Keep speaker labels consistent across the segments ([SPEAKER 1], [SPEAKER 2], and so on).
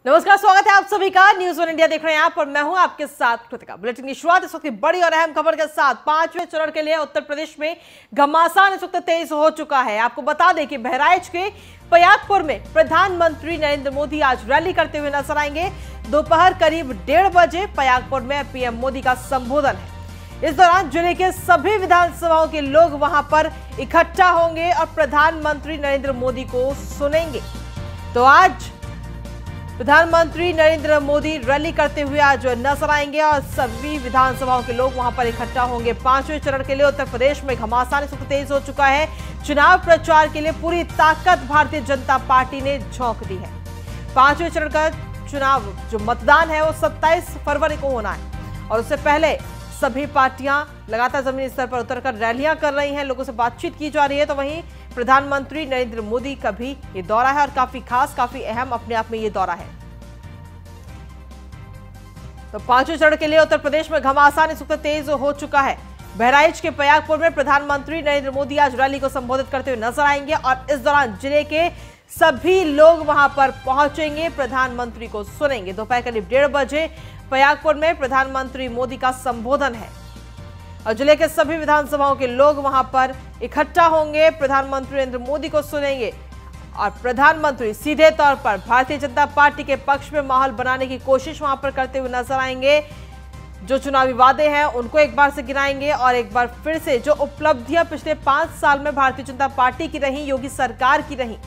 [SPEAKER 1] नमस्कार, स्वागत है आप सभी का। न्यूज़ वन इंडिया देख रहे हैं आप और मैं हूं आपके साथ कृतिका। बुलेटिन की शुरुआत इस वक्त की बड़ी और अहम खबर के साथ। 5वें चरण के लिए उत्तर प्रदेश में घमासान इस वक्त तेज हो चुका है। आपको बता दें कि बहराइच के पयागपुर में प्रधानमंत्री नरेंद्र मोदी आज रैली करते हुए नजर आएंगे। दोपहर करीब 1:30 बजे पयागपुर में पीएम मोदी का संबोधन है। इस दौरान जिले के सभी विधानसभाओं के लोग वहां पर इकट्ठा होंगे और प्रधानमंत्री नरेंद्र मोदी को सुनेंगे। तो आज प्रधानमंत्री नरेंद्र मोदी रैली करते हुए आज नजर आएंगे और सभी विधानसभाओं के लोग वहां पर इकट्ठा होंगे। 5वें चरण के लिए उत्तर प्रदेश में घमासान इस वक्त तेज हो चुका है। चुनाव प्रचार के लिए पूरी ताकत भारतीय जनता पार्टी ने झोंक दी है। 5वें चरण का चुनाव जो मतदान है वो 27 फरवरी को होना है और उससे पहले सभी पार्टियां लगातार जमीनी स्तर पर उतरकर रैलियां कर रही हैं, लोगों से बातचीत की जा रही है। तो वहीं प्रधानमंत्री नरेंद्र मोदी का भी ये दौरा है और काफी खास, काफी अहम अपने आप में ये दौरा है। तो 5वें चरण के लिए उत्तर प्रदेश में घमासान इस वक्त तेज हो चुका है। बहराइच के पयागपुर में प्रधानमंत्री नरेंद्र मोदी आज रैली को संबोधित करते हुए नजर आएंगे और इस दौरान जिले के सभी लोग वहां पर पहुंचेंगे, प्रधानमंत्री को सुनेंगे। दोपहर करीब 1:30 बजे पयागपुर में प्रधानमंत्री मोदी का संबोधन है और जिले के सभी विधानसभाओं के लोग वहां पर इकट्ठा होंगे, प्रधानमंत्री नरेंद्र मोदी को सुनेंगे और प्रधानमंत्री सीधे तौर पर भारतीय जनता पार्टी के पक्ष में माहौल बनाने की कोशिश वहां पर करते हुए नजर आएंगे। जो चुनावी वादे हैं उनको एक बार से गिनाएंगे और एक बार फिर से जो उपलब्धियां पिछले 5 साल में भारतीय जनता पार्टी की रही, योगी सरकार की रही,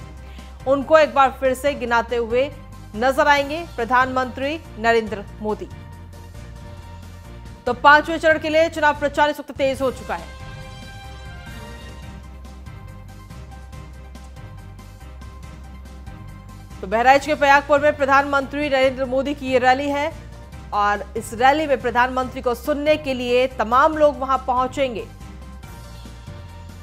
[SPEAKER 1] उनको एक बार फिर से गिनाते हुए नजर आएंगे प्रधानमंत्री नरेंद्र मोदी। तो 5वें चरण के लिए चुनाव प्रचार इस वक्त तेज हो चुका है। तो बहराइच के पयागपुर में प्रधानमंत्री नरेंद्र मोदी की ये रैली है और इस रैली में प्रधानमंत्री को सुनने के लिए तमाम लोग वहां पहुंचेंगे।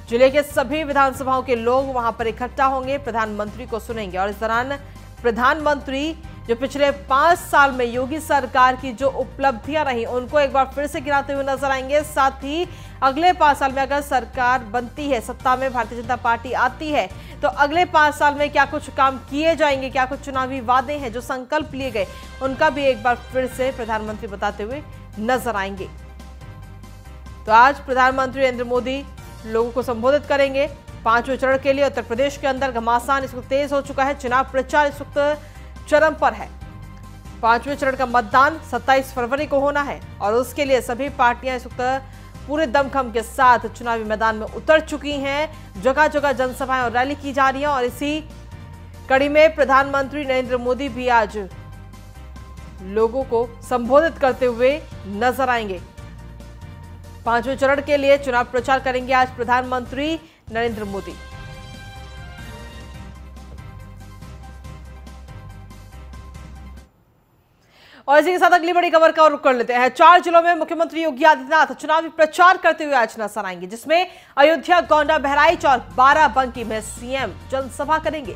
[SPEAKER 1] जिले के सभी विधानसभाओं के लोग वहां पर इकट्ठा होंगे, प्रधानमंत्री को सुनेंगे और इस दौरान प्रधानमंत्री जो पिछले 5 साल में योगी सरकार की जो उपलब्धियां रही उनको एक बार फिर से गिनाते हुए नजर आएंगे। साथ ही अगले 5 साल में अगर सरकार बनती है, सत्ता में भारतीय जनता पार्टी आती है, तो अगले 5 साल में क्या कुछ काम किए जाएंगे, क्या कुछ चुनावी वादे हैं, जो संकल्प लिए गए, उनका भी एक बार फिर से प्रधानमंत्री बताते हुए नजर आएंगे। तो आज प्रधानमंत्री नरेंद्र मोदी लोगों को संबोधित करेंगे। 5वें चरण के लिए उत्तर प्रदेश के अंदर घमासान इस वक्त तेज हो चुका है। चुनाव प्रचार इस वक्त चरम पर है। 5वें चरण का मतदान 27 फरवरी को होना है और उसके लिए सभी पार्टियां इस वक्त पूरे दमखम के साथ चुनावी मैदान में उतर चुकी हैं। जगह जगह जनसभाएं और रैली की जा रही हैं और इसी कड़ी में प्रधानमंत्री नरेंद्र मोदी भी आज लोगों को संबोधित करते हुए नजर आएंगे। 5वें चरण के लिए चुनाव प्रचार करेंगे आज प्रधानमंत्री नरेंद्र मोदी। और इसी के साथ अगली बड़ी खबर का रुख कर लेते हैं। 4 जिलों में मुख्यमंत्री योगी आदित्यनाथ चुनावी प्रचार करते हुए आज नजर आएंगे, जिसमें अयोध्या, गोंडा, बहराइच और बाराबंकी में सीएम जनसभा करेंगे।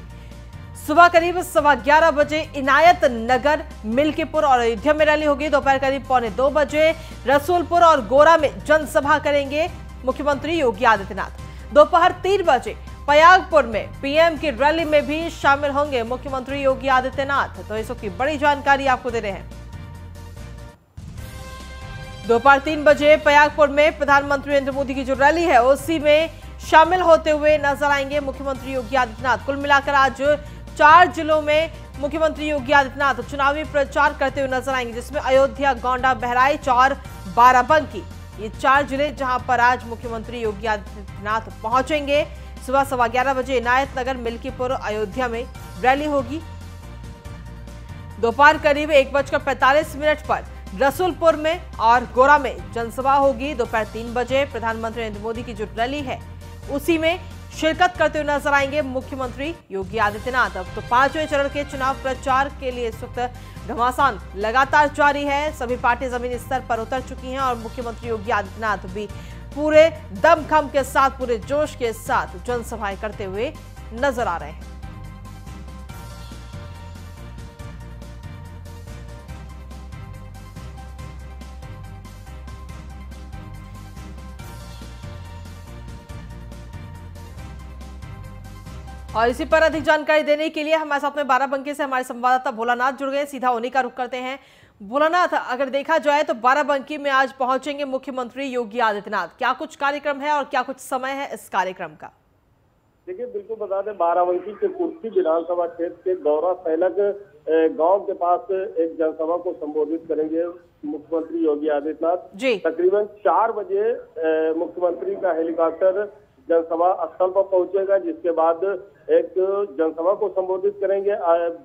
[SPEAKER 1] सुबह करीब 11:15 बजे इनायत नगर, मिल्कीपुर और अयोध्या में रैली होगी। दोपहर करीब 1:45 बजे रसूलपुर और गोरा में जनसभा करेंगे मुख्यमंत्री योगी आदित्यनाथ। दोपहर 3 बजे पयागपुर में पीएम की रैली में भी शामिल होंगे मुख्यमंत्री योगी आदित्यनाथ। तो इस की बड़ी जानकारी आपको दे रहे हैं। दोपहर 3 बजे पयागपुर में प्रधानमंत्री नरेंद्र मोदी की जो रैली है उसी में शामिल होते हुए नजर आएंगे मुख्यमंत्री योगी आदित्यनाथ। कुल मिलाकर आज 4 जिलों में मुख्यमंत्री योगी आदित्यनाथ चुनावी प्रचार करते हुए नजर आएंगे, जिसमें अयोध्या, गोंडा, बहराइच और बाराबंकी, ये 4 जिले जहां पर आज मुख्यमंत्री योगी आदित्यनाथ पहुंचेंगे। सुबह 11:15 बजे इनायत नगर, मिल्कीपुर, अयोध्या में रैली होगी। दोपहर करीब 1:45 पर रसूलपुर में और गोरा में जनसभा होगी। दोपहर 3 बजे प्रधानमंत्री नरेंद्र मोदी की जो रैली है उसी में शिरकत करते हुए नजर आएंगे मुख्यमंत्री योगी आदित्यनाथ। अब तो 5वें चरण के चुनाव प्रचार के लिए इस वक्त घमासान लगातार जारी है। सभी पार्टियां जमीनी स्तर पर उतर चुकी हैं और मुख्यमंत्री योगी आदित्यनाथ भी पूरे दमखम के साथ, पूरे जोश के साथ जनसभाएं करते हुए नजर आ रहे हैं। और इसी पर अधिक जानकारी देने के लिए हमारे साथ में बाराबंकी से हमारे संवाददाता भोलानाथ जुड़ गए। सीधा उन्हीं का रुख करते हैं। भोलानाथ, अगर देखा जाए तो बाराबंकी में आज पहुंचेंगे मुख्यमंत्री योगी आदित्यनाथ, क्या कुछ कार्यक्रम है और क्या कुछ समय है इस कार्यक्रम का?
[SPEAKER 2] देखिए, बिल्कुल बता दें, बाराबंकी के कुर्सी विधानसभा क्षेत्र के गौरा सैलक गांव के पास एक जनसभा को संबोधित करेंगे मुख्यमंत्री योगी आदित्यनाथ जी। तकरीबन 4 बजे मुख्यमंत्री का हेलीकॉप्टर जनसभा स्थल पर पहुंचेगा, जिसके बाद एक जनसभा को संबोधित करेंगे।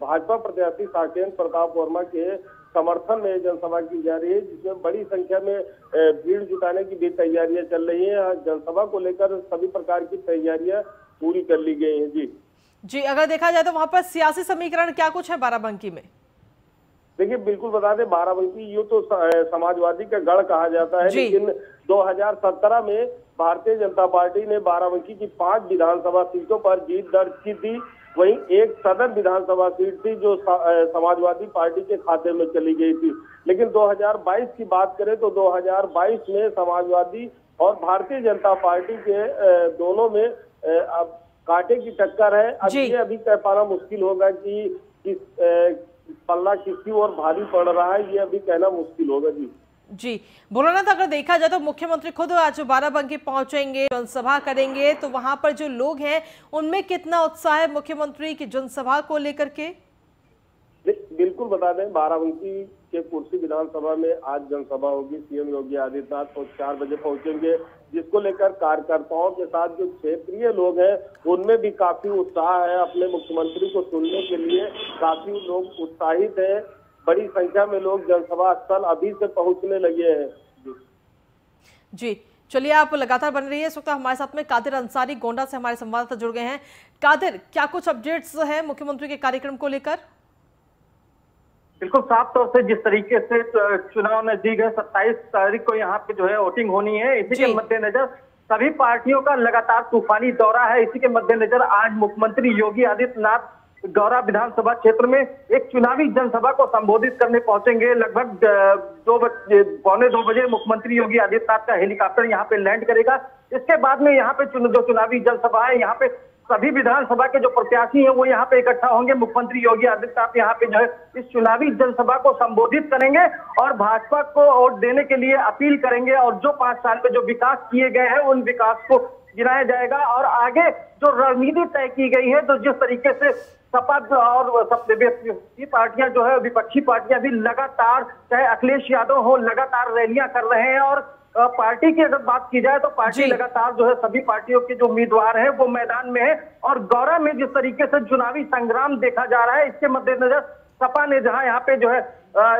[SPEAKER 2] भाजपा प्रत्याशी साकेत प्रताप वर्मा के समर्थन में जनसभा की जा रही है, जिसमें बड़ी संख्या में भीड़ जुटाने की भी तैयारियां चल रही हैं। जनसभा को लेकर सभी प्रकार की तैयारियां पूरी कर ली गई हैं। जी, अगर देखा जाए तो वहां पर सियासी समीकरण क्या कुछ है बाराबंकी में? देखिए, बिल्कुल बता दें, बाराबंकी यूं तो समाजवादी का गढ़ कहा जाता है, लेकिन 2017 में भारतीय जनता पार्टी ने बाराबंकी की 5 विधानसभा सीटों पर जीत दर्ज की थी। वहीं एक सदर विधानसभा सीट थी जो समाजवादी पार्टी के खाते में चली गई थी। लेकिन 2022 की बात करें तो 2022 में समाजवादी और भारतीय जनता पार्टी के दोनों में अब कांटे की टक्कर है। अब ये अभी तय पाना मुश्किल होगा कि पल्ला किसकी ओर भारी पड़ रहा है, ये अभी कहना मुश्किल होगा। जी, भोलानाथ, अगर देखा जाए तो मुख्यमंत्री खुद आज बाराबंकी पहुंचेंगे, जनसभा करेंगे, तो वहां पर जो लोग हैं उनमें कितना उत्साह है मुख्यमंत्री की जनसभा को लेकर के? बिल्कुल बता दें, बाराबंकी के कुर्सी विधानसभा में आज जनसभा होगी। सीएम योगी आदित्यनाथ 4 बजे पहुंचेंगे, जिसको लेकर कार्यकर्ताओं के साथ जो क्षेत्रीय लोग हैं उनमें भी काफी उत्साह है। अपने मुख्यमंत्री को सुनने के लिए काफी लोग उत्साहित हैं। बड़ी संख्या में लोग जनसभा स्थल अभी से पहुंचने लगे हैं। जी, चलिए, आप लगातार बन रही है। इस वक्त हमारे साथ में कादिर अंसारी गोंडा से हमारे संवाददाता जुड़ गए हैं। कादिर, क्या कुछ अपडेट्स है मुख्यमंत्री के कार्यक्रम को लेकर?
[SPEAKER 3] बिल्कुल साफ तौर से जिस तरीके से चुनाव नजदीक है, 27 तारीख को यहाँ पे जो है वोटिंग होनी है, इसी के मद्देनजर सभी पार्टियों का लगातार तूफानी दौरा है। इसी के मद्देनजर आज मुख्यमंत्री योगी आदित्यनाथ गौरा विधानसभा क्षेत्र में एक चुनावी जनसभा को संबोधित करने पहुंचेंगे। लगभग 2 बजे मुख्यमंत्री योगी आदित्यनाथ का हेलीकॉप्टर यहाँ पे लैंड करेगा। इसके बाद में यहाँ पे जो चुनावी जनसभा है, यहाँ पे सभी विधानसभा के जो प्रत्याशी हैं वो यहाँ पे इकट्ठा होंगे। मुख्यमंत्री योगी आदित्यनाथ यहाँ पे जो है इस चुनावी जनसभा को संबोधित करेंगे और भाजपा को वोट देने के लिए अपील करेंगे और जो 5 साल में जो विकास किए गए हैं उन विकास को गिनाया जाएगा। और आगे जो रणनीति तय की गई है, तो जिस तरीके से सपा और सबसे पार्टियां जो है, विपक्षी पार्टियां भी लगातार, चाहे अखिलेश यादव हो, लगातार रैलियां कर रहे हैं। और पार्टी की अगर बात की जाए तो पार्टी लगातार जो है सभी पार्टियों के जो उम्मीदवार हैं वो मैदान में है। और गौरा में जिस तरीके से चुनावी संग्राम देखा जा रहा है, इसके मद्देनजर सपा ने जहां यहाँ पे जो है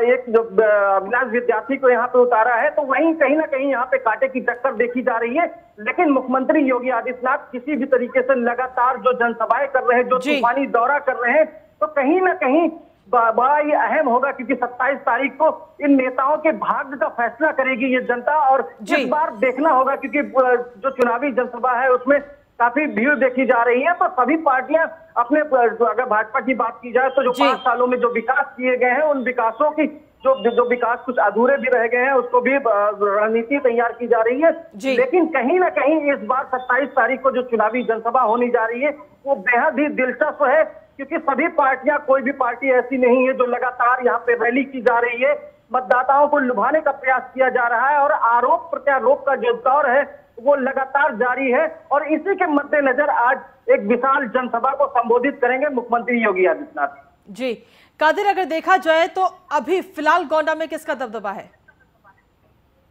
[SPEAKER 3] एक जो अविनाश विद्यार्थी को यहाँ पे उतारा है, तो वहीं कहीं ना कहीं यहाँ पे कांटे की टक्कर देखी जा रही है। लेकिन मुख्यमंत्री योगी आदित्यनाथ किसी भी तरीके से लगातार जो जनसभाएं कर रहे हैं, जो तूफानी दौरा कर रहे हैं, तो कहीं ना कहीं बड़ा ये अहम होगा, क्योंकि 27 तारीख को इन नेताओं के भाग्य का फैसला करेगी ये जनता। और इस बार देखना होगा, क्योंकि जो चुनावी जनसभा है उसमें काफी भीड़ देखी जा रही है। तो सभी पार्टियां अपने, अगर भाजपा की बात की जाए तो जो 5 सालों में जो विकास किए गए हैं उन विकासों की जो विकास कुछ अधूरे भी रह गए हैं उसको भी रणनीति तैयार की जा रही है। लेकिन कहीं ना कहीं इस बार 27 तारीख को जो चुनावी जनसभा होने जा रही है वो बेहद ही दिलचस्प है, क्योंकि सभी पार्टियां, कोई भी पार्टी ऐसी नहीं है जो लगातार यहाँ पे रैली की जा रही है। मतदाताओं को लुभाने का प्रयास किया जा रहा है और आरोप प्रत्यारोप का जो दौर है वो लगातार जारी है। और इसी के मद्देनजर आज एक विशाल जनसभा को संबोधित करेंगे मुख्यमंत्री योगी आदित्यनाथ।
[SPEAKER 1] जी, कादिर, अगर देखा जाए तो अभी फिलहाल गोंडा में किसका दबदबा है?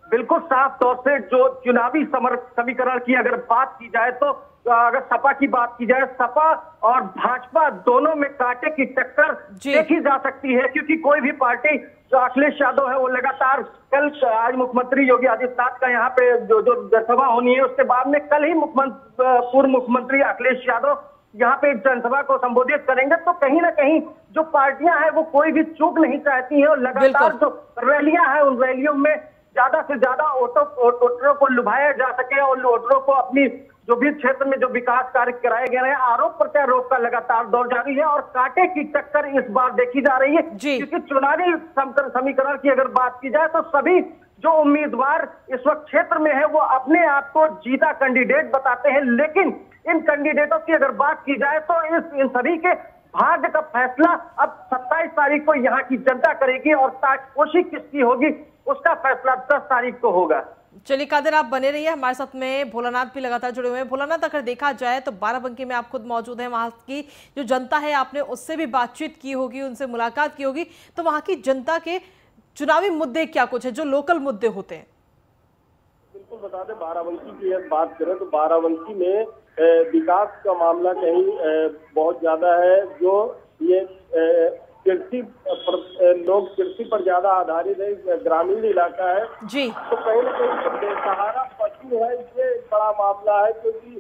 [SPEAKER 3] बिल्कुल साफ तौर से जो चुनावी समीकरण की अगर बात की जाए तो अगर सपा की बात की जाए, सपा और भाजपा दोनों में कांटे की टक्कर देखी जा सकती है, क्योंकि कोई भी पार्टी, जो अखिलेश यादव है वो लगातार कल, आज मुख्यमंत्री योगी आदित्यनाथ का यहाँ पे जो जनसभा होनी है उसके बाद में कल ही पूर्व मुख्यमंत्री अखिलेश यादव यहाँ पे जनसभा को संबोधित करेंगे। तो कहीं ना कहीं जो पार्टियां हैं वो कोई भी चूक नहीं चाहती है और लगातार जो रैलियां हैं उन रैलियों में ज्यादा से ज्यादा वोटरों को लुभाया जा सके और वोटरों को अपनी जो भी क्षेत्र में जो विकास कार्य कराए गए हैं, आरोप प्रत्यारोप का लगातार दौर जारी है और कांटे की टक्कर इस बार देखी जा रही है। क्योंकि चुनावी समीकरण की अगर बात की जाए तो सभी जो उम्मीदवार इस वक्त क्षेत्र में है वो अपने आप को जीता कैंडिडेट बताते हैं, लेकिन इन कैंडिडेटों की अगर बात की जाए तो इन सभी के भाग्य का फैसला अब 27 तारीख को यहाँ की जनता करेगी और ताजपोशी किसकी होगी उसका फैसला 10 तारीख को होगा।
[SPEAKER 1] चलिए कादिर, आप बने रहिए हमारे साथ में। भोलानाथ भी लगातार जुड़े हुए हैं। भोलानाथ, अगर देखा जाए तो बाराबंकी में आप खुद मौजूद हैं, वहां की जो जनता है आपने उससे भी बातचीत की होगी, उनसे मुलाकात की होगी, तो वहां की जनता के चुनावी मुद्दे क्या कुछ है जो लोकल मुद्दे होते हैं?
[SPEAKER 2] बिल्कुल बता दें, बाराबंकी की बात करें तो बाराबंकी में विकास का मामला कहीं बहुत ज्यादा है। जो ये कृषि लोग कृषि पर ज्यादा आधारित है, ग्रामीण इलाका है
[SPEAKER 1] जी, तो
[SPEAKER 2] कहीं ना कहीं सहारा पशु है, ये बड़ा मामला है। क्योंकि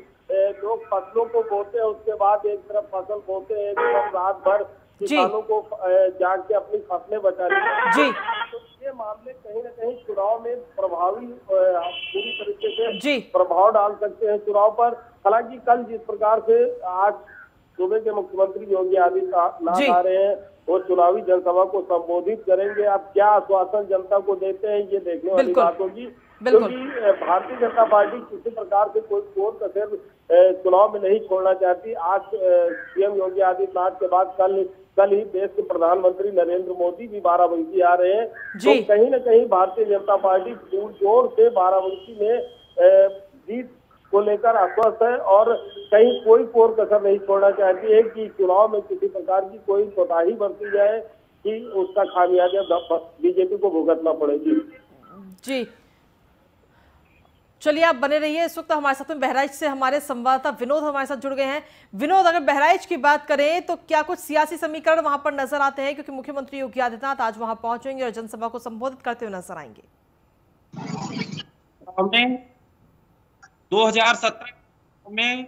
[SPEAKER 2] लोग फसलों को बोते हैं, उसके बाद एक तरफ फसल बोते हैं, एक तरफ रात भर किसानों को जाग के अपनी फसलें बचानी
[SPEAKER 1] जी,
[SPEAKER 2] तो ये मामले कहीं ना कहीं चुनाव में प्रभावी पूरी तरीके से प्रभाव डाल सकते हैं चुनाव पर। हालांकि कल जिस प्रकार से आज सूबे के मुख्यमंत्री योगी आदित्यनाथ आ रहे हैं, वो चुनावी जनसभा को संबोधित करेंगे। अब क्या आश्वासन जनता को देते हैं ये देखने वाली बात होगी, क्योंकि भारतीय जनता पार्टी किसी प्रकार से कोई कोर कसर चुनाव में नहीं छोड़ना चाहती। आज सीएम योगी आदित्यनाथ के बाद कल ही देश के प्रधानमंत्री नरेंद्र मोदी भी बाराबंकी आ रहे हैं, तो कहीं न कहीं भारतीय जनता पार्टी जोर से बाराबंकी में जीत को लेकर आश्वस्त है और कहीं कोई कोर कसर नहीं छोड़ना चाहती है कि चुनाव में किसी प्रकार की कोई कोताही बरती जाए कि उसका खामियाजा बीजेपी को भुगतना पड़ेगी।
[SPEAKER 1] जी, चलिए आप बने रहिए। इस वक्त हमारे साथ में बहराइच से हमारे संवाददाता विनोद हमारे साथ जुड़ गए हैं। विनोद, अगर बहराइच की बात करें तो क्या कुछ सियासी समीकरण वहां पर नजर आते हैं, क्योंकि मुख्यमंत्री योगी आदित्यनाथ आज वहां पहुंचेंगे और जनसभा को संबोधित करते हुए नजर आएंगे?
[SPEAKER 4] 2017 में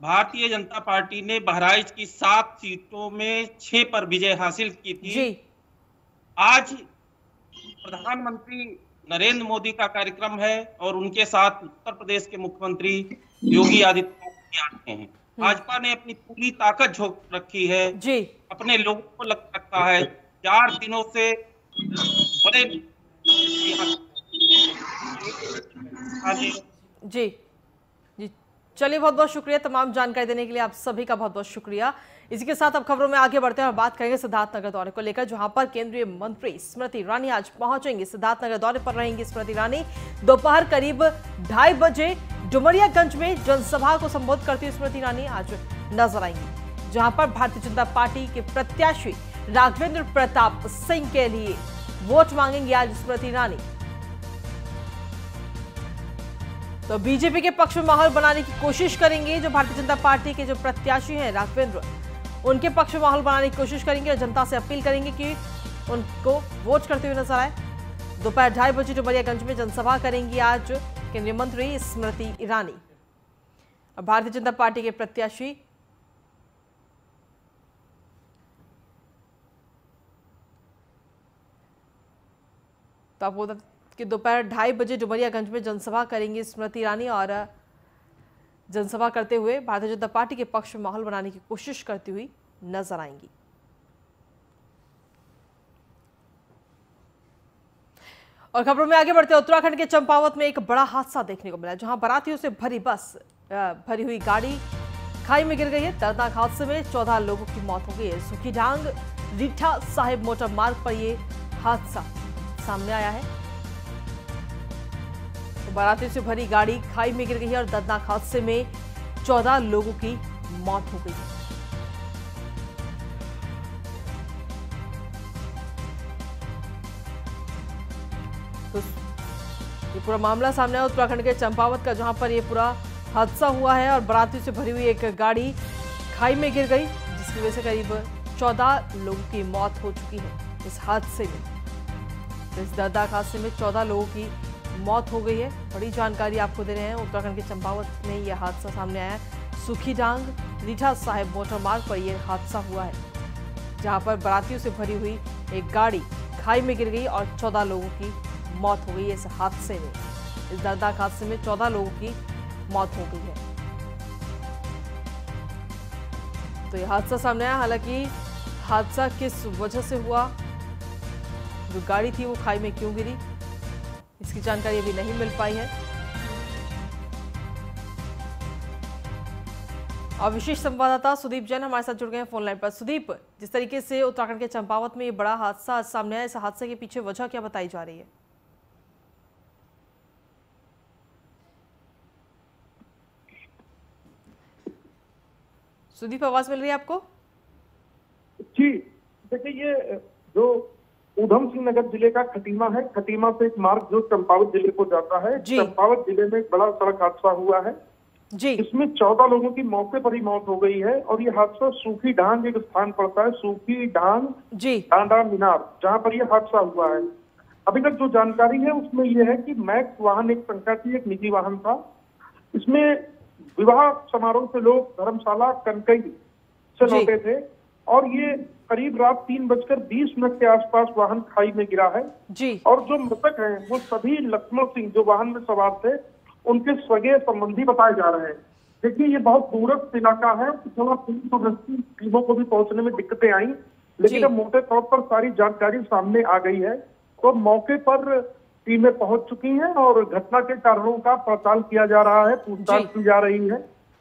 [SPEAKER 4] भारतीय जनता पार्टी ने बहराइच की 7 सीटों में 6 पर विजय हासिल की थी जी। आज प्रधानमंत्री नरेंद्र मोदी का कार्यक्रम है और उनके साथ उत्तर प्रदेश के मुख्यमंत्री योगी आदित्यनाथ भी आते हैं। भाजपा ने अपनी पूरी ताकत झोंक रखी है जी, अपने लोगों को लग रखा है। 4 दिनों से बड़े
[SPEAKER 1] जी जी, चलिए बहुत बहुत शुक्रिया तमाम जानकारी देने के लिए, आप सभी का बहुत बहुत शुक्रिया। इसी के साथ अब खबरों में आगे बढ़ते हैं और बात करेंगे सिद्धार्थनगर दौरे को लेकर, जहां पर केंद्रीय मंत्री स्मृति ईरानी आज पहुंचेंगी। सिद्धार्थनगर दौरे पर रहेंगी स्मृति ईरानी। दोपहर करीब 2:30 बजे डुमरियागंज में जनसभा को संबोधित करती हुई स्मृति ईरानी आज नजर आएंगी, जहां पर भारतीय जनता पार्टी के प्रत्याशी राघवेंद्र प्रताप सिंह के लिए वोट मांगेंगी आज स्मृति ईरानी। तो बीजेपी के पक्ष में माहौल बनाने की कोशिश करेंगे, जो भारतीय जनता पार्टी के जो प्रत्याशी हैं राघवेंद्र, उनके पक्ष में माहौल बनाने की कोशिश करेंगे और जनता से अपील करेंगे कि उनको वोट करते हुए नजर आए। दोपहर 2:30 बजे डुमरियागंज में जनसभा करेंगी आज केंद्रीय मंत्री स्मृति ईरानी। भारतीय जनता पार्टी के प्रत्याशी तो आपको कि दोपहर 2:30 बजे डुमरियागंज में जनसभा करेंगी स्मृति ईरानी और जनसभा करते हुए भारतीय जनता पार्टी के पक्ष में माहौल बनाने की कोशिश करती हुई नजर आएंगी। और खबरों में आगे बढ़ते उत्तराखंड के चंपावत में एक बड़ा हादसा देखने को मिला, जहां बारातियों से भरी बस भरी हुई गाड़ी खाई में गिर गई है। दर्दनाक हादसे में 14 लोगों की मौत हो गई है। सुखीढांग रीठा साहिब मोटर मार्ग पर यह हादसा सामने आया है। बारातियों से भरी गाड़ी खाई में गिर गई है और दर्दनाक हादसे में 14 लोगों की मौत हो गई है। तो ये पूरा मामला सामने आया उत्तराखंड के चंपावत का, जहां पर ये पूरा हादसा हुआ है और बारातियों से भरी हुई एक गाड़ी खाई में गिर गई, जिसकी वजह से करीब 14 लोगों की मौत हो चुकी है इस हादसे में। तो इस दर्दनाक हादसे में 14 लोगों की मौत हो गई है। बड़ी जानकारी आपको दे रहे हैं, उत्तराखंड के चंपावत में यह हादसा सामने आया है। सुखीढांग रीठा साहिब मोटर मार्ग पर यह हादसा हुआ है, जहां पर बारातियों से भरी हुई एक गाड़ी खाई में गिर गई और 14 लोगों की मौत हो गई है इस हादसे में। इस दर्दनाक हादसे में 14 लोगों की मौत हो गई है। तो यह हादसा सामने आया। हालांकि हादसा किस वजह से हुआ, जो गाड़ी थी वो खाई में क्यों गिरी, इसकी जानकारी अभी नहीं मिल पाई है। और विशेष संवाददाता सुदीप जैन हमारे साथ जुड़ गए हैं फोन लाइन पर। सुदीप, जिस तरीके से उत्तराखंड के चंपावत में ये बड़ा हादसा सामने आया, इस हादसे के पीछे वजह क्या बताई जा रही है? सुदीप, आवाज मिल रही है आपको?
[SPEAKER 5] जी देखिए, ये जो ऊधम सिंह नगर जिले का खटीमा है, खटीमा से एक मार्ग जो चंपावत जिले को जाता है, चंपावत जिले में एक बड़ा सड़क हादसा हुआ है जी। इसमें 14 लोगों की मौके पर ही मौत हो गई है। और ये हादसा सूखी ढांग एक स्थान पड़ता है, सूखी ढांग जी डांडा मीनार, जहां पर यह हादसा हुआ है। अभी तक जो जानकारी है उसमें यह है कि मैक्स वाहन एक संख्या थी, एक निजी वाहन था। इसमें विवाह समारोह से लोग धर्मशाला कनकई से लौटे थे और ये करीब रात 3:20 के आसपास वाहन खाई में गिरा है जी। और जो मृतक हैं वो सभी लक्ष्मण सिंह जो वाहन में सवार थे उनके सगे संबंधी बताए जा रहे हैं। देखिए, ये बहुत दूरस्थ इलाका है, थोड़ा पुलिस और रेस्क्यू टीमों को भी पहुंचने में दिक्कतें आई, लेकिन अब मोटे तौर पर सारी जानकारी सामने आ गई है। तो मौके पर टीमें पहुंच चुकी हैं और घटना के कारणों का पड़ताल किया जा रहा है, पूछताछ की जा रही है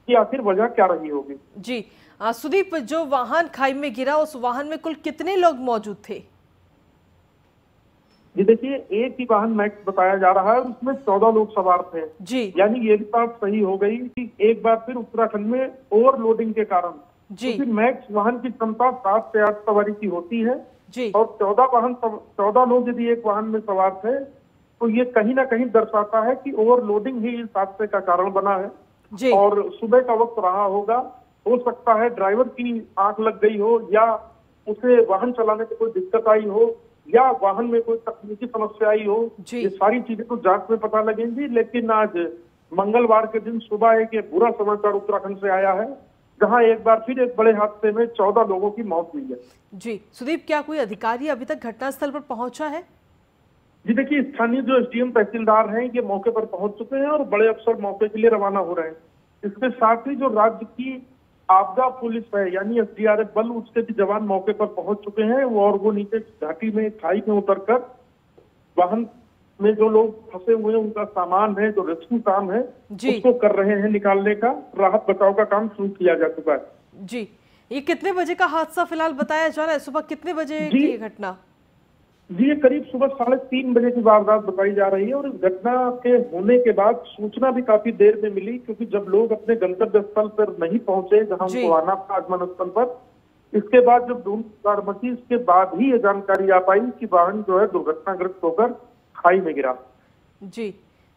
[SPEAKER 5] कि आखिर वजह क्या रही होगी।
[SPEAKER 1] जी सुदीप, जो वाहन खाई में गिरा उस वाहन में कुल कितने लोग मौजूद थे?
[SPEAKER 5] जी देखिए, एक ही वाहन मैक्स बताया जा रहा है, उसमें 14 लोग सवार थे जी। यानी ये भी बात सही हो गई कि एक बार फिर उत्तराखंड में ओवरलोडिंग के कारण जी मैक्स वाहन की क्षमता 7 से 8 सवारी की होती है जी। और 14 लोग यदि एक वाहन में सवार थे तो ये कहीं ना कहीं दर्शाता है कि ओवरलोडिंग ही इस हादसे का कारण बना है जी। और सुबह का वक्त रहा होगा, हो सकता है ड्राइवर की आंख लग गई हो या उसे वाहन चलाने में कोई दिक्कत आई हो या वाहन में कोई तकनीकी समस्या आई हो। ये सारी चीजें तो जांच में पता लगेंगी। लेकिन आज मंगलवार के दिन सुबह एक बुरा समाचार उत्तराखंड से आया है, जहां एक बार फिर एक बड़े हादसे में 14 लोगों की मौत हुई है
[SPEAKER 1] जी। सुदीप, क्या कोई अधिकारी अभी तक घटनास्थल पर पहुंचा है?
[SPEAKER 5] जी देखिए, स्थानीय जो एसडीएम तहसीलदार हैं ये मौके पर पहुंच चुके हैं और बड़े अफसर मौके के लिए रवाना हो रहे हैं। इसके साथ ही जो राज्य की आपदा पुलिस है यानी एसडीआरएफ बल, उसके भी जवान मौके पर पहुंच चुके हैं और वो नीचे घाटी में खाई में उतरकर वाहन में जो लोग फंसे हुए हैं उनका सामान है, जो रेस्क्यू काम है उसको कर रहे हैं निकालने का। राहत बचाव का काम शुरू किया जा चुका है
[SPEAKER 1] जी। ये कितने बजे का हादसा फिलहाल बताया जा रहा है? सुबह कितने बजे की घटना?
[SPEAKER 5] जी, ये करीब सुबह 3:30 बजे की वारदात बताई जा रही है। और इस घटना के होने के बाद सूचना भी काफी देर में मिली, क्योंकि जब लोग अपने गंतव्य स्थल पर नहीं पहुंचे जहां उनको आना था आगमन स्थल पर, इसके बाद जब धूमधाड़ मची, इसके बाद ही ये जानकारी आ पाई कि वाहन जो है दुर्घटनाग्रस्त होकर खाई में गिरा
[SPEAKER 1] जी।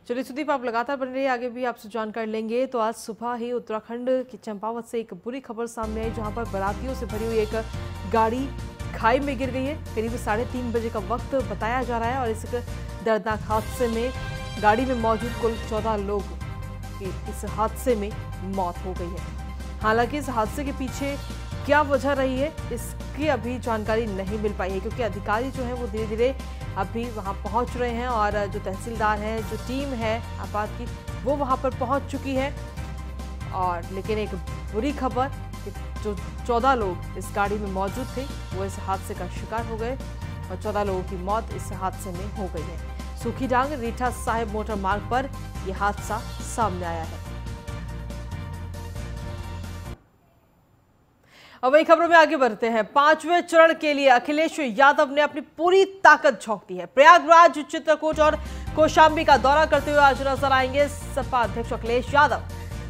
[SPEAKER 1] चलिए सुदीप, आप लगातार बने रहिए, आगे भी आपसे जानकारी लेंगे। तो आज सुबह ही उत्तराखंड की चंपावत से एक बुरी खबर सामने आई, जहां पर बारातियों से भरी हुई एक गाड़ी खाई में गिर गई है। करीब 3:30 बजे का वक्त बताया जा रहा है और इस दर्दनाक हादसे में गाड़ी में मौजूद कुल 14 लोग की इस हादसे में मौत हो गई है। हालांकि इस हादसे के पीछे क्या वजह रही है इसकी अभी जानकारी नहीं मिल पाई है, क्योंकि अधिकारी जो है वो धीरे धीरे अभी वहां पहुंच रहे हैं और जो तहसीलदार है, जो टीम है आपात की, वो वहां पर पहुंच चुकी है। और लेकिन एक बुरी खबर, जो 14 लोग इस गाड़ी में मौजूद थे वो इस हादसे का शिकार हो गए और 14 लोगों की मौत इस हादसे में हो गई है। सूखी डांग रीठा साहिब मोटर मार्ग पर यह हादसा सामने आया है। अब वही खबरों में आगे बढ़ते हैं। 5वें चरण के लिए अखिलेश यादव ने अपनी पूरी ताकत झोंक दी है। प्रयागराज, चित्रकूट और कौशाम्बी का दौरा करते हुए आज नजर आएंगे सपा अध्यक्ष अखिलेश यादव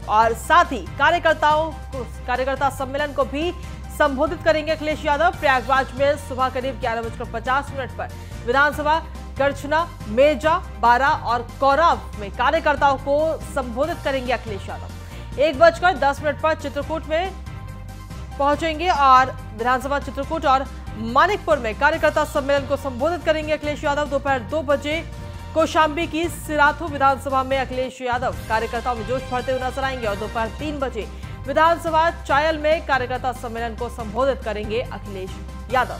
[SPEAKER 1] और साथ ही कार्यकर्ता सम्मेलन को भी संबोधित करेंगे अखिलेश यादव। प्रयागराज में सुबह करीब 11:50 पर विधानसभा गढ़चना, मेजा, बारा और कौराव में कार्यकर्ताओं को संबोधित करेंगे अखिलेश यादव। 1:10 पर चित्रकूट में पहुंचेंगे और विधानसभा चित्रकूट और मानिकपुर में कार्यकर्ता सम्मेलन को संबोधित करेंगे अखिलेश यादव। दोपहर 2 बजे कौशाम्बी की सिराथू विधानसभा में अखिलेश यादव कार्यकर्ताओं में जोश भरते हुए नजर आएंगे और दोपहर 3 बजे विधानसभा चायल में कार्यकर्ता सम्मेलन को संबोधित करेंगे अखिलेश यादव।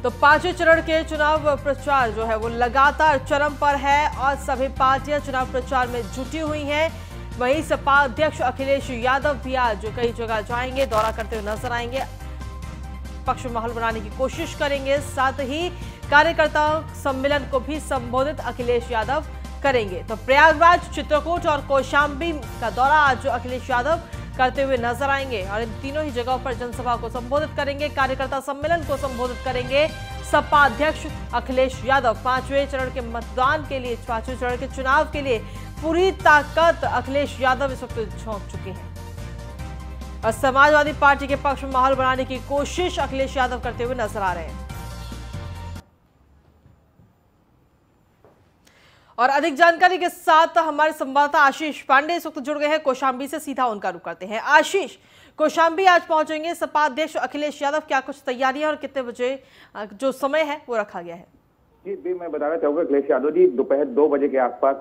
[SPEAKER 1] तो 5वें चरण के चुनाव प्रचार जो है वो लगातार चरम पर है और सभी पार्टियां चुनाव प्रचार में जुटी हुई हैं। वहीं सपा अध्यक्ष अखिलेश यादव भी आज कई जगह जाएंगे, दौरा करते हुए नजर आएंगे। पक्ष में माहौल बनाने की कोशिश करेंगे। साथ ही कार्यकर्ता सम्मेलन को भी संबोधित अखिलेश यादव करेंगे। तो प्रयागराज, चित्रकूट और कौशाम्बी का दौरा आज अखिलेश यादव करते हुए नजर आएंगे और इन तीनों ही जगहों पर जनसभा को संबोधित करेंगे, कार्यकर्ता सम्मेलन को संबोधित करेंगे। सपा अध्यक्ष अखिलेश यादव 5वें चरण के मतदान के लिए, 5वें चरण के चुनाव के लिए पूरी ताकत अखिलेश यादव इस वक्त झोंक चुके हैं और समाजवादी पार्टी के पक्ष में माहौल बनाने की कोशिश अखिलेश यादव करते हुए नजर आ रहे हैं। और अधिक जानकारी के साथ हमारे संवाददाता आशीष पांडे इस वक्त जुड़ गए हैं कौशाम्बी से, सीधा उनका रुख करते हैं। आशीष, कौशाम्बी आज पहुंचेंगे सपा अध्यक्ष अखिलेश यादव, क्या कुछ तैयारियां और कितने बजे जो समय है वो रखा गया है?
[SPEAKER 6] जी, मैं बताना चाहूंगा अखिलेश यादव जी दोपहर 2 बजे के आसपास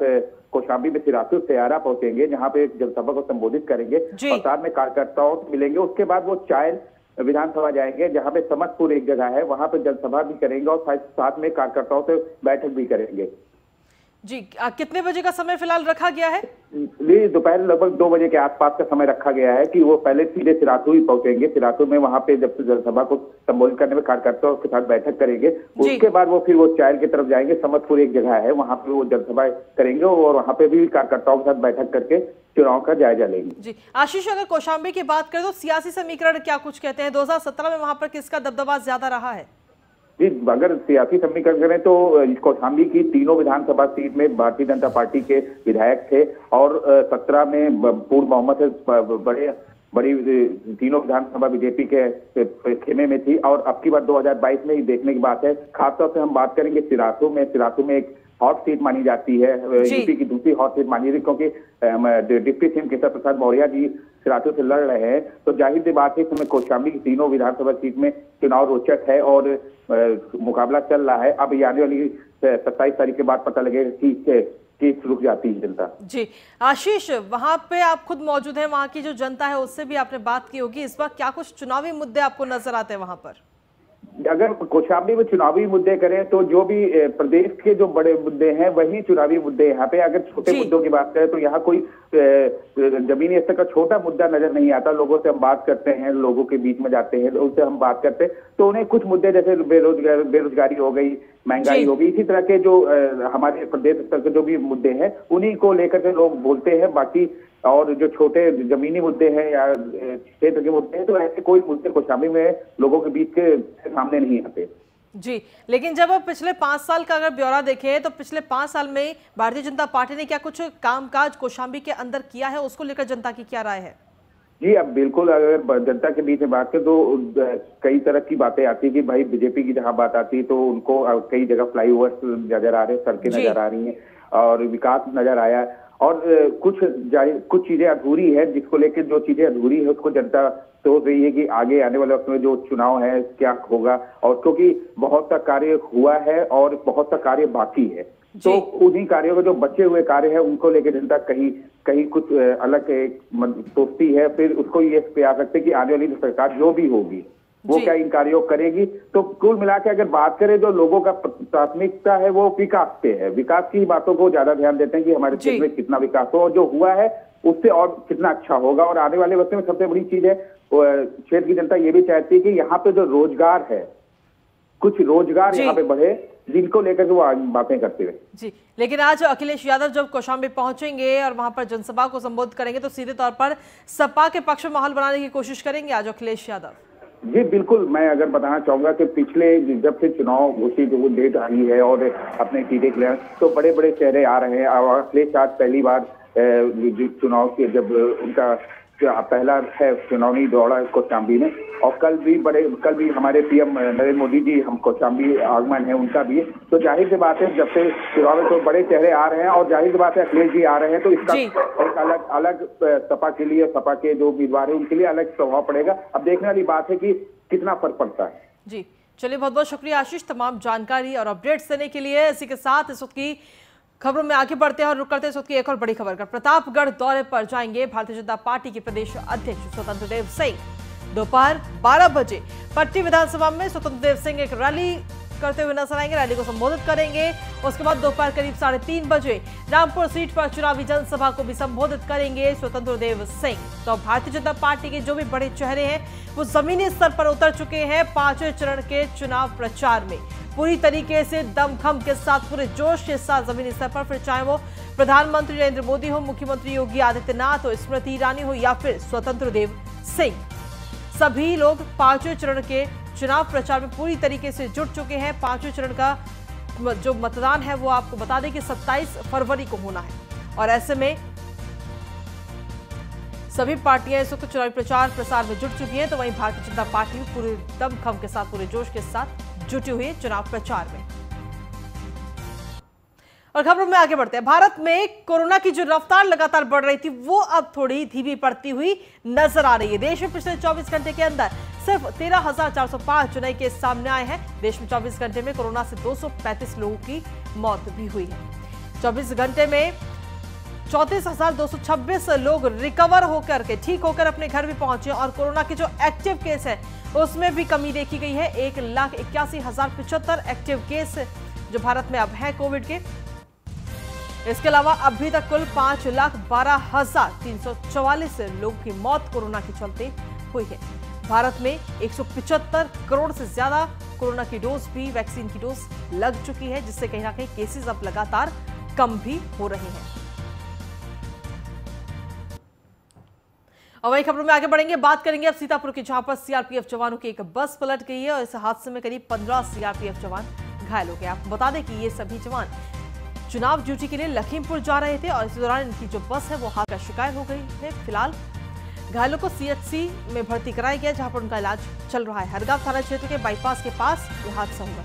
[SPEAKER 6] कौशाम्बी में सिराथू सयारा पहुंचेंगे, जहां पे एक जनसभा को संबोधित करेंगे और साथ में कार्यकर्ताओं से मिलेंगे। उसके बाद वो चायल विधानसभा जाएंगे, जहां पे समस्तपुर एक जगह है, वहां पे जनसभा भी करेंगे और साथ में कार्यकर्ताओं से बैठक भी करेंगे।
[SPEAKER 1] जी, कितने बजे का समय फिलहाल रखा गया है?
[SPEAKER 6] दोपहर लगभग 2 बजे के आसपास का समय रखा गया है कि वो पहले सीधे सिराथू ही पहुंचेंगे। सिराथू में वहां पे जब जनसभा को संबोधित करने में कार्यकर्ताओं के साथ बैठक करेंगे, उसके बाद वो फिर वो चायल की तरफ जाएंगे। समस्तपुर एक जगह है, वहां पे वो जनसभा करेंगे और वहां पे भी कार्यकर्ताओं के साथ बैठक करके चुनाव का जायजा लेंगे।
[SPEAKER 1] जी आशीष, अगर कौशाम्बी की बात करें तो सियासी समीकरण क्या कुछ कहते हैं? 2017 में वहां पर किसका दबदबा ज्यादा रहा है?
[SPEAKER 6] जी, अगर सियासी समीकरण करें तो कौशाम्बी की तीनों विधानसभा सीट में भारतीय जनता पार्टी के विधायक थे और 17 में पूर्ण बहुमत से बड़ी तीनों विधानसभा बीजेपी के खेमे में थी और अब की बार 2022 में ही देखने की बात है। खासतौर से हम बात करेंगे सिराथू में एक हॉट सीट मानी जाती है, यूपी की दूसरी हॉट सीट मानी जाती है, क्योंकि डिप्टी सीएम केशव प्रसाद मौर्य जी सिराथू से लड़ रहे हैं। तो जाहिर सी बात है इस समय कौशाम्बी की तीनों विधानसभा सीट में चुनाव रोचक है और मुकाबला चल रहा है। अब आने वाली 27 तारीख के बाद पता लगेगा कि रुक जाती है जनता। जी
[SPEAKER 1] आशीष, वहां पे आप खुद मौजूद हैं, वहां की जो जनता है उससे भी आपने बात की होगी, इस बार क्या कुछ चुनावी मुद्दे आपको नजर आते हैं वहां पर?
[SPEAKER 6] अगर कौशाम्बी में चुनावी मुद्दे करें तो जो भी प्रदेश के जो बड़े मुद्दे हैं वही चुनावी मुद्दे यहाँ पे। अगर छोटे मुद्दों की बात करें तो यहाँ कोई जमीनी स्तर का छोटा मुद्दा नजर नहीं आता। लोगों से हम बात करते हैं, लोगों के बीच में जाते हैं, उनसे हम बात करते हैं तो उन्हें कुछ मुद्दे जैसे बेरोजगारी हो गई, महंगाई हो गई, इसी तरह के जो हमारे प्रदेश स्तर के जो भी मुद्दे हैं उन्हीं को लेकर के लोग बोलते हैं। बाकी और जो छोटे जमीनी मुद्दे हैं या क्षेत्र के मुद्दे हैं तो ऐसे कोई मुद्दे कौशाम्बी में लोगों के बीच के सामने नहीं आते।
[SPEAKER 1] जी, लेकिन जब आप पिछले 5 साल का अगर ब्यौरा देखें तो पिछले 5 साल में भारतीय जनता पार्टी ने क्या कुछ कामकाज कौशाम्बी के अंदर किया है, उसको लेकर जनता की क्या राय है?
[SPEAKER 6] जी, अब बिल्कुल अगर जनता के बीच में बात करें तो कई तरह की बातें आती है कि भाई बीजेपी की जहां बात आती है तो उनको कई जगह फ्लाईओवर नजर आ रहे हैं, सड़कें नजर आ रही हैं और विकास नजर आया और कुछ चीजें अधूरी है, जिसको लेकर जो चीजें अधूरी है उसको जनता सोच रही है कि आगे आने वाले वक्त में जो चुनाव है क्या होगा। और क्योंकि बहुत सा कार्य हुआ है और बहुत सा कार्य बाकी है तो उन्हीं कार्यों के जो बचे हुए कार्य है उनको लेकर जनता कहीं कुछ अलग सोचती है। फिर उसको ये आ सकते कि आने वाली सरकार जो भी होगी वो क्या इन कार्यों करेगी। तो कुल मिला के अगर बात करें जो लोगों का प्राथमिकता है वो विकास पे है, विकास की बातों को ज्यादा ध्यान देते हैं कि हमारे क्षेत्र में कितना विकास हो और जो हुआ है उससे और कितना अच्छा होगा। और आने वाले वक्त में सबसे बड़ी चीज है क्षेत्र की जनता ये भी चाहती है कि यहाँ पे जो रोजगार है, कुछ रोजगार यहाँ पे बढ़े, जिनको लेकर वो बातें करते हुए।
[SPEAKER 1] जी, लेकिन आज अखिलेश यादव जब कौशाम्बी पहुंचेंगे और वहां पर जनसभा को संबोधित करेंगे तो सीधे तौर पर सपा के पक्ष में माहौल बनाने की कोशिश करेंगे आज अखिलेश यादव।
[SPEAKER 6] जी बिल्कुल, मैं अगर बताना चाहूंगा कि पिछले जब से चुनाव घोषित वो डेट आई है और अपने टीके के लिए तो बड़े बड़े चेहरे आ रहे हैं। और अखिलेश आज पहली बार चुनाव के जब उनका पहला है चुनावी दौरा कौशाम्बी में और कल भी हमारे पीएम नरेंद्र मोदी जी हम कौशाम्बी आगमन है उनका भी है। तो जाहिर सी बात है जब से चुनाव में तो बड़े चेहरे आ रहे हैं और जाहिर सी बात है अखिलेश जी आ रहे हैं तो इसका एक अलग सपा के लिए, सपा के जो उम्मीदवार है उनके लिए अलग प्रभाव पड़ेगा। अब देखने वाली बात है कि कितना फर्क पड़ता है।
[SPEAKER 1] जी चलिए, बहुत बहुत शुक्रिया आशीष तमाम जानकारी और अपडेट्स देने के लिए। इसी के साथ इस वक्त की खबरों में आगे बढ़ते हैं और रुक करते हैं इस वक्त की एक और बड़ी खबर का। प्रतापगढ़ दौरे पर जाएंगे भारतीय जनता पार्टी के प्रदेश अध्यक्ष स्वतंत्र देव सिंह। दोपहर 12 बजे पट्टी विधानसभा में स्वतंत्र देव सिंह एक रैली करते हुए नजर आएंगे, रैली को संबोधित करेंगे। उसके बाद दोपहर करीब 3:30 बजे रामपुर सीट पर चुनावी जनसभा को भी संबोधित करेंगे स्वतंत्र देव सिंह। तो भारतीय जनता पार्टी के जो भी बड़े चेहरे हैं वो जमीनी स्तर पर उतर चुके हैं 5वें चरण के चुनाव प्रचार में पूरी तरीके से दमखम के साथ, पूरे जोश के साथ जमीनी स्तर पर, फिर चाहे वो प्रधानमंत्री नरेंद्र मोदी हो, मुख्यमंत्री योगी आदित्यनाथ हो, स्मृति ईरानी हो या फिर स्वतंत्र देव सिंह, सभी लोग 5वें चरण के चुनाव प्रचार में पूरी तरीके से जुट चुके हैं। 5वें चरण का जो मतदान है वो आपको बता दें कि 27 फरवरी को होना है और ऐसे में सभी पार्टियां इस वक्त चुनावी प्रचार प्रसार में जुट चुकी हैं। तो वहीं भारतीय जनता पार्टी पूरे दमखम के साथ, पूरे जोश के साथ जुटी हुई है चुनाव प्रचार में। और खबरों में आगे बढ़ते हैं। भारत में कोरोना की जो रफ्तार लगातार बढ़ रही थी वो अब थोड़ी धीमी पड़ती हुई नजर आ रही है। देश में पिछले 24 घंटे के अंदर सिर्फ 13,405 नए केस सामने आए हैं। देश में 24 घंटे में कोरोना से 235 लोगों की मौत भी हुई है। 24 घंटे में 34,226 लोग रिकवर होकर के, ठीक होकर अपने घर भी पहुंचे और कोरोना के जो एक्टिव केस है उसमें भी कमी देखी गई है। 1,81,075 एक्टिव केस जो भारत में अब है कोविड के। इसके अलावा अभी तक कुल 5,12,344 लोगों की मौत कोरोना के चलते हुई है। भारत में 175 करोड़ से ज्यादा कोरोना की डोज भी, वैक्सीन की डोज लग चुकी है, जिससे कहीं ना कहीं केसेस अब लगातार कम भी हो रहे हैं। और वही खबरों में आगे बढ़ेंगे, बात करेंगे अब सीतापुर की, जहां पर सीआरपीएफ जवानों की एक बस पलट गई है और इस हादसे में करीब 15 सीआरपीएफ जवान घायल हो गए। आपको बता दें कि ये सभी जवान चुनाव ड्यूटी के लिए लखीमपुर जा रहे थे और इस दौरान इनकी जो बस है वो हादसे का शिकार हो गई है। फिलहाल घायलों को सीएचसी में भर्ती कराया गया, जहां पर उनका इलाज चल रहा है। हरगांव थाना क्षेत्र के बाईपास के पास यह हादसा हुआ।